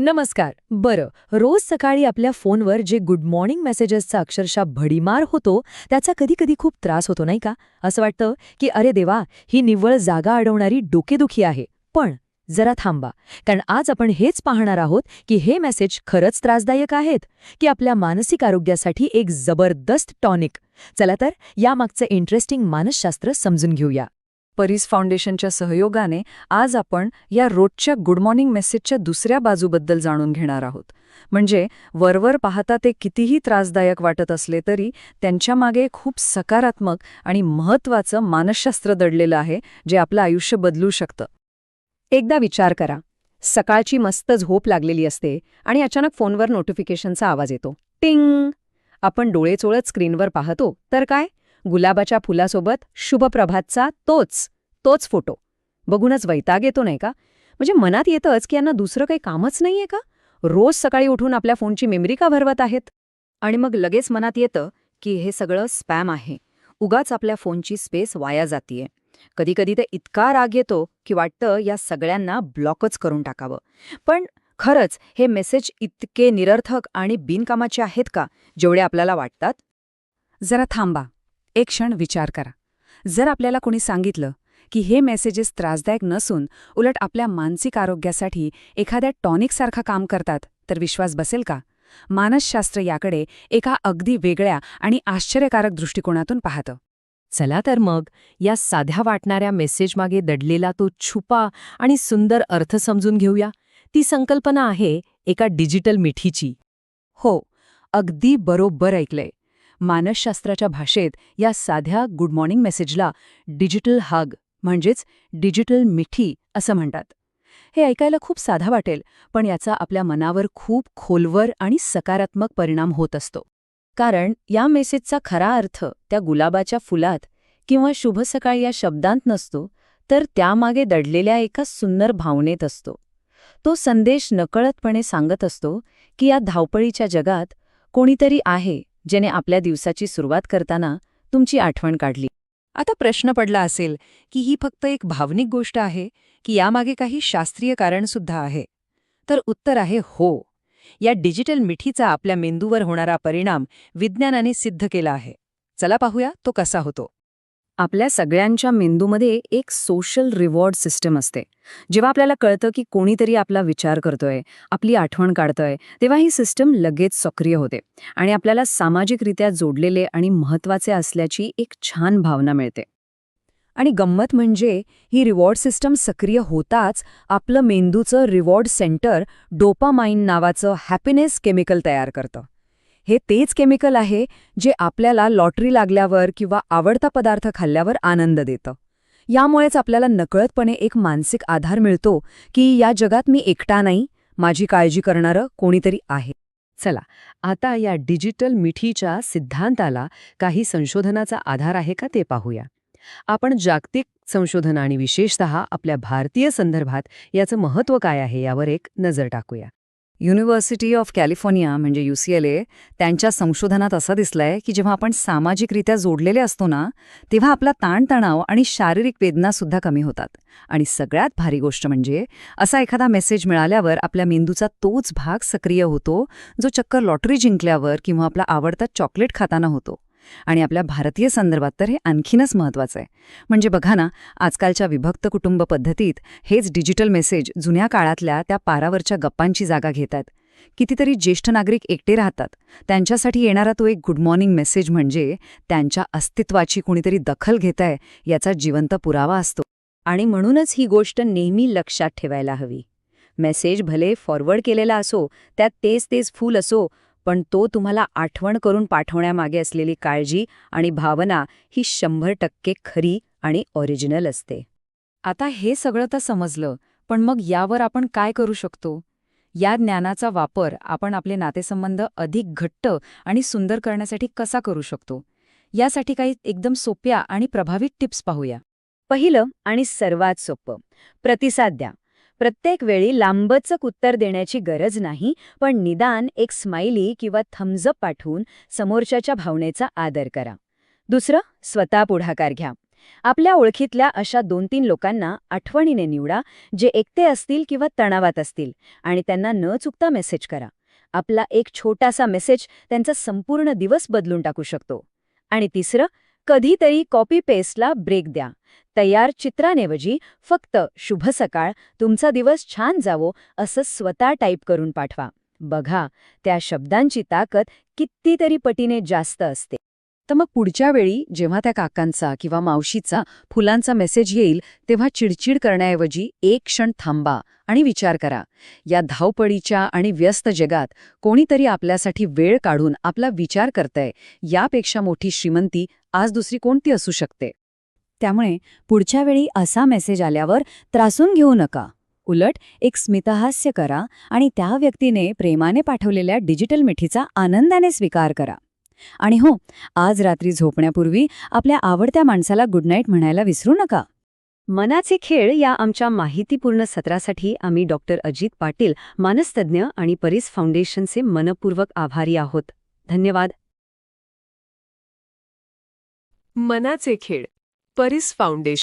नमस्कार. बरं, रोज सकाळी आपल्या फोनवर जे गुड मॉर्निंग मेसेजेसचा अक्षरशः भडीमार होतो, त्याचा कधी-कधी खूप त्रास होतो नाही का? असं वाटतं की अरे देवा, ही निव्वळ जागा अडवणारी डोकेदुखी आहे. पण जरा थांबा, कारण आज आपण हेच पाहणार आहोत की हे मेसेज खरंच त्रासदायक आहेत की आपल्या मानसिक आरोग्यासाठी एक जबरदस्त टॉनिक. चला तर यामागचं इंटरेस्टिंग मानसशास्त्र समजून घेऊया. परीस फाउंडेशनच्या सहयोगाने आज आपण या रोजच्या गुड मॉर्निंग मेसेजच्या दुसऱ्या बाजूबद्दल जाणून घेणार आहोत. म्हणजे वरवर पाहता ते कितीही त्रासदायक वाटत असले तरी त्यांच्यामागे खूप सकारात्मक आणि महत्त्वाचं मानसशास्त्र दडलेलं आहे, जे आपलं आयुष्य बदलू शकतं. एकदा विचार करा, सकाळची मस्त झोप लागलेली असते आणि अचानक फोनवर नोटिफिकेशनचा आवाज येतो. टिंग! आपण डोळे चोळत स्क्रीनवर पाहतो तर काय, गुलाबाच्या फुलासोबत शुभप्रभातचा तोच फोटो. बघूनच वैताग येतो नाही का? म्हणजे मनात येतंच की यांना दुसरं काही कामच नाहीये का? रोज सकाळी उठून आपल्या फोनची मेमरी का भरवत आहेत? आणि मग लगेच मनात येतं की हे सगळं स्पॅम आहे. उगाच आपल्या फोनची स्पेस वाया जातीये. कधीकधी ते इतका राग येतो की वाटतं या सगळ्यांना ब्लॉकच करून टाकावं. पण खरंच हे मेसेज इतके निरर्थक आणि बिनकामाचे आहेत का, जेवढे आपल्याला वाटतात? जरा थांबा, एक क्षण विचार करा. जर आपल्याला कोणी सांगितलं की हे मेसेजेस त्रासदायक नसून उलट आपल्या मानसिक आरोग्यासाठी एखाद्या टॉनिकसारखं काम करतात, तर विश्वास बसेल का? मानसशास्त्र याकडे एका अगदी वेगळ्या आणि आश्चर्यकारक दृष्टिकोनातून पाहतं. चला तर मग या साध्या वाटणाऱ्या मेसेजमागे दडलेला तो छुपा आणि सुंदर अर्थ समजून घेऊया. ती संकल्पना आहे एका डिजिटल मिठीची. हो, अगदी बरोबर ऐकलंय. मानसशास्त्राच्या भाषेत या साध्या गुड मॉर्निंग मेसेजला डिजिटल हग म्हणजेच डिजिटल मिठी असं म्हणतात. हे ऐकायला खूप साधा वाटेल, पण याचा आपल्या मनावर खूप खोलवर आणि सकारात्मक परिणाम होत असतो. कारण या मेसेजचा खरा अर्थ त्या गुलाबाच्या फुलात किंवा शुभ सकाळ या शब्दांत नसतो, तर त्यामागे दडलेल्या एका सुंदर भावनेत असतो. तो संदेश नकळतपणे सांगत असतो की या धावपळीच्या जगात कोणीतरी आहे ज्याने आपल्या दिवसाची सुरुवात करताना तुमची आठवण काढली. आता प्रश्न पडला असेल की ही फक्त एक भावनिक गोष्ट आहे की यामागे काही शास्त्रीय कारणसुद्धा आहे? तर उत्तर आहे हो. या डिजिटल मिठीचा आपल्या मेंदूवर होणारा परिणाम विज्ञानाने सिद्ध केला आहे. चला पाहूया तो कसा होतो. आपल्या सगळ्यांच्या मेंदूमध्ये एक सोशल रिवॉर्ड सिस्टम असते. जेव्हा आपल्याला कळतं की कोणीतरी आपला विचार करतोय, आपली आठवण काढतोय, तेव्हा ही सिस्टम लगेच सक्रिय होते आणि आपल्याला सामाजिकरित्या जोडलेले आणि महत्त्वाचे असल्याची एक छान भावना मिळते. आणि गंमत म्हणजे ही रिवॉर्ड सिस्टम सक्रिय होताच आपलं मेंदूचं रिवॉर्ड सेंटर डोपामाइन नावाचं हॅपीनेस केमिकल तयार करतं. हे तेच केमिकल आहे जे आपल्याला लॉटरी लागल्यावर किंवा आवडता पदार्थ खाल्ल्यावर आनंद देतं. यामुळेच आपल्याला नकळतपणे एक मानसिक आधार मिळतो की या जगात मी एकटा नाही, माझी काळजी करणारं कोणीतरी आहे. चला, आता या डिजिटल मिठीच्या सिद्धांताला काही संशोधनाचा आधार आहे का ते पाहूया. आपण जागतिक संशोधन आणि विशेषतः आपल्या भारतीय संदर्भात याचं महत्त्व काय आहे यावर एक नजर टाकूया. युनिव्हर्सिटी ऑफ कॅलिफोर्निया म्हणजे UCLA त्यांच्या संशोधनात असं दिसलंय की जेव्हा आपण सामाजिकरित्या जोडलेले असतो ना, तेव्हा आपला ताणतणाव आणि शारीरिक वेदनासुद्धा कमी होतात. आणि सगळ्यात भारी गोष्ट म्हणजे असा एखादा मेसेज मिळाल्यावर आपल्या मेंदूचा तोच भाग सक्रिय होतो जो चक्क लॉटरी जिंकल्यावर किंवा आपला आवडता चॉकलेट खाताना होतो. आणि आपल्या भारतीय संदर्भात तर हे आणखीनच महत्त्वाचं आहे. म्हणजे बघा ना, आजकालच्या विभक्त कुटुंब पद्धतीत हेच डिजिटल मेसेज जुन्या काळातल्या त्या पारावरच्या गप्पांची जागा घेतात. कितीतरी ज्येष्ठ नागरिक एकटे राहतात. त्यांच्यासाठी येणारा तो एक गुड मॉर्निंग मेसेज म्हणजे त्यांच्या अस्तित्वाची कुणीतरी दखल घेतंय याचा जिवंत पुरावा असतो. आणि म्हणूनच ही गोष्ट नेहमी लक्षात ठेवायला हवी. मेसेज भले फॉरवर्ड केलेला असो, त्यात तेच फूल असो, पण तो तुम्हाला आठवण करून पाठवण्यामागे असलेली काळजी आणि भावना ही 100% खरी आणि ओरिजिनल असते. आता हे सगळं तर समजलं, पण मग यावर आपण काय करू शकतो? या ज्ञानाचा वापर आपण आपले नातेसंबंध अधिक घट्ट आणि सुंदर करण्यासाठी कसा करू शकतो? यासाठी काही एकदम सोप्या आणि प्रभावी टिप्स पाहूया. पहिलं आणि सर्वात सोपं, प्रतिसाद द्या. प्रत्येक वेळी लांबचक उत्तर देण्याची गरज नाही, पण निदान एक स्माइली किंवा थम्स अप पाठवून समोरच्याच्या भावनेचा आदर करा. दुसरं, स्वतः पुढाकार घ्या. आपल्या ओळखीतल्या अशा 2-3 लोकांना आठवणीने निवडा, जे एकटे असतील किंवा तणावात असतील, आणि त्यांना न चुकता मेसेज करा. आपला एक छोटासा मेसेज त्यांचा संपूर्ण दिवस बदलून टाकू शकतो. आणि तिसरं, कधीतरी कॉपी पेस्टला ब्रेक द्या. तयार चित्रांऐवजी फक्त शुभ सकाळ, तुमचा दिवस छान जावो असं स्वतः टाईप करून पाठवा. बघा, त्या शब्दांची ताकद कितीतरी पटीने जास्त असते. तर मग पुढच्या वेळी जेव्हा त्या काकांचा किंवा मावशीचा फुलांचा मेसेज येईल तेव्हा चिडचिड करण्याऐवजी एक क्षण थांबा आणि विचार करा. या धावपळीच्या आणि व्यस्त जगात कोणीतरी आपल्यासाठी वेळ काढून आपला विचार करतंय, यापेक्षा मोठी श्रीमंती आज दुसरी कोणती असू शकते? त्यामुळे पुढच्या वेळी असा मेसेज आल्यावर त्रासून घेऊ नका. उलट एक स्मितहास्य करा आणि त्या व्यक्तीने प्रेमाने पाठवलेल्या डिजिटल मिठीचा आनंदाने स्वीकार करा. आणि हो, आज रात्री झोपण्यापूर्वी आपल्या आवडत्या माणसाला गुड नाईट म्हणायला विसरू नका. मनाचे खेळ या आमच्या माहितीपूर्ण सत्रासाठी आम्ही डॉक्टर अजित पाटील, मानसतज्ञ आणि परीस फाउंडेशनचे मनपूर्वक आभारी आहोत. धन्यवाद. मनाचे खेळ, परीस फाउंडेशन.